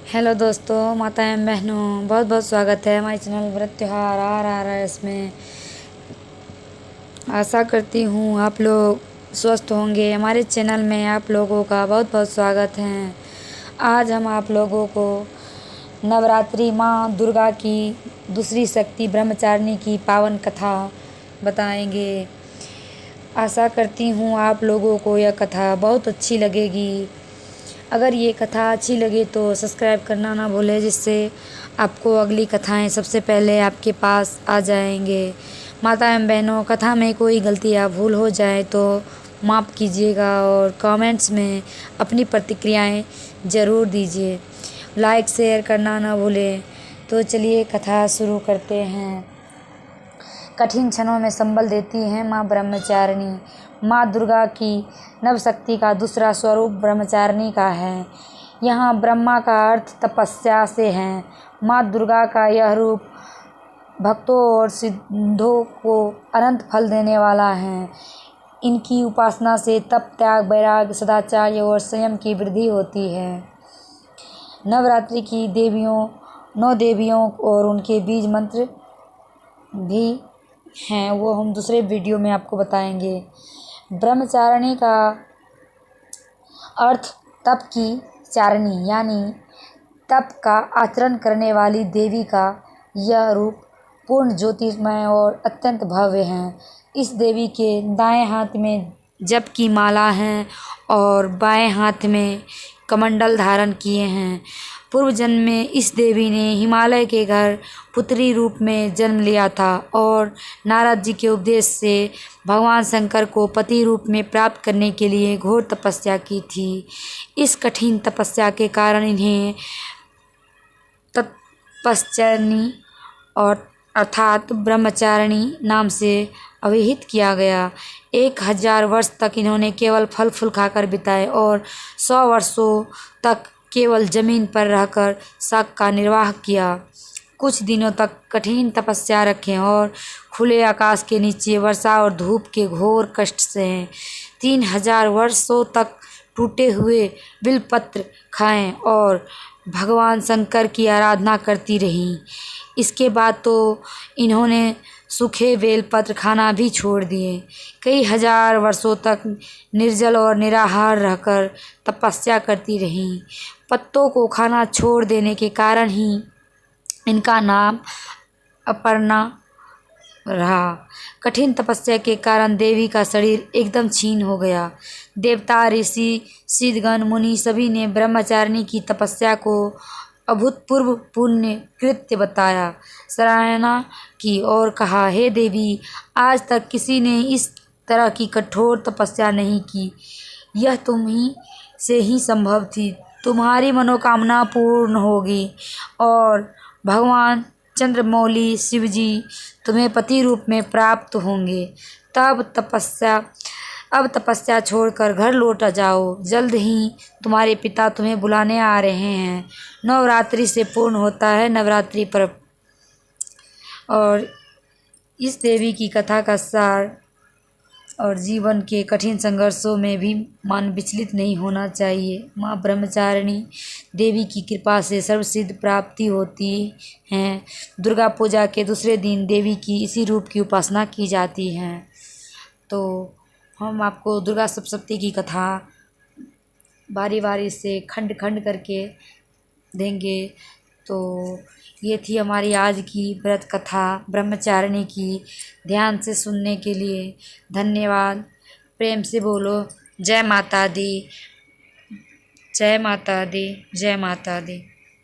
Hello दोस्तों, माता एवं बहनों, बहुत बहुत स्वागत है हमारे चैनल व्रत त्योहार आ रहा है। इसमें आशा करती हूँ आप लोग स्वस्थ होंगे। हमारे चैनल में आप लोगों का बहुत बहुत स्वागत है। आज हम आप लोगों को नवरात्रि माँ दुर्गा की दूसरी शक्ति ब्रह्मचारिणी की पावन कथा बताएंगे। आशा करती हूँ आप लोगों को यह कथा बहुत अच्छी लगेगी। अगर ये कथा अच्छी लगे तो सब्सक्राइब करना ना भूलें, जिससे आपको अगली कथाएं सबसे पहले आपके पास आ जाएंगे। माता एवं बहनों, कथा में कोई गलती या भूल हो जाए तो माफ़ कीजिएगा और कमेंट्स में अपनी प्रतिक्रियाएं ज़रूर दीजिए। लाइक शेयर करना ना भूलें। तो चलिए कथा शुरू करते हैं। कठिन क्षणों में संबल देती हैं माँ ब्रह्मचारिणी। माँ दुर्गा की नवशक्ति का दूसरा स्वरूप ब्रह्मचारिणी का है। यहाँ ब्रह्मा का अर्थ तपस्या से है। माँ दुर्गा का यह रूप भक्तों और सिद्धों को अनंत फल देने वाला है। इनकी उपासना से तप, त्याग, वैराग्य, सदाचार और संयम की वृद्धि होती है। नवरात्रि की देवियों 9 देवियों और उनके बीज मंत्र भी हैं, वो हम दूसरे वीडियो में आपको बताएंगे। ब्रह्मचारिणी का अर्थ तप की चारिणी यानी तप का आचरण करने वाली देवी का यह रूप पूर्ण ज्योतिर्मय और अत्यंत भव्य है। इस देवी के दाएं हाथ में जप की माला है और बाएं हाथ में कमंडल धारण किए हैं। पूर्व जन्म में इस देवी ने हिमालय के घर पुत्री रूप में जन्म लिया था और नारद जी के उपदेश से भगवान शंकर को पति रूप में प्राप्त करने के लिए घोर तपस्या की थी। इस कठिन तपस्या के कारण इन्हें तपस्विनी और अर्थात ब्रह्मचारिणी नाम से अभिहित किया गया। 1000 वर्ष तक इन्होंने केवल फल फूल खाकर बिताए और 100 वर्षों तक केवल जमीन पर रहकर शक का निर्वाह किया। कुछ दिनों तक कठिन तपस्या रखें और खुले आकाश के नीचे वर्षा और धूप के घोर कष्ट सहें। 3000 वर्षों तक टूटे हुए बिलपत्र खाएं और भगवान शंकर की आराधना करती रहीं। इसके बाद तो इन्होंने सूखे बेलपत्र खाना भी छोड़ दिए। कई हजार वर्षों तक निर्जल और निराहार रहकर तपस्या करती रहीं। पत्तों को खाना छोड़ देने के कारण ही इनका नाम अपर्णा रहा। कठिन तपस्या के कारण देवी का शरीर एकदम क्षीण हो गया। देवता, ऋषि, सिद्धगण, मुनि सभी ने ब्रह्मचारिणी की तपस्या को अभूतपूर्व पुण्य कृत्य बताया, सराहना की और कहा, हे देवी, आज तक किसी ने इस तरह की कठोर तपस्या नहीं की। यह तुम ही से ही संभव थी। तुम्हारी मनोकामना पूर्ण होगी और भगवान चंद्रमौली शिवजी तुम्हें पति रूप में प्राप्त होंगे। अब तपस्या छोड़कर घर लौट जाओ। जल्द ही तुम्हारे पिता तुम्हें बुलाने आ रहे हैं। नवरात्रि से पूर्ण होता है नवरात्रि पर्व। और इस देवी की कथा का सार और जीवन के कठिन संघर्षों में भी मन विचलित नहीं होना चाहिए। माँ ब्रह्मचारिणी देवी की कृपा से सर्वसिद्ध प्राप्ति होती है। दुर्गा पूजा के दूसरे दिन देवी की इसी रूप की उपासना की जाती है। तो हम आपको दुर्गा सप्तशती की कथा बारी बारी से खंड खंड करके देंगे। तो ये थी हमारी आज की व्रत कथा ब्रह्मचारिणी की। ध्यान से सुनने के लिए धन्यवाद। प्रेम से बोलो जय माता दी, जय माता दी, जय माता दी।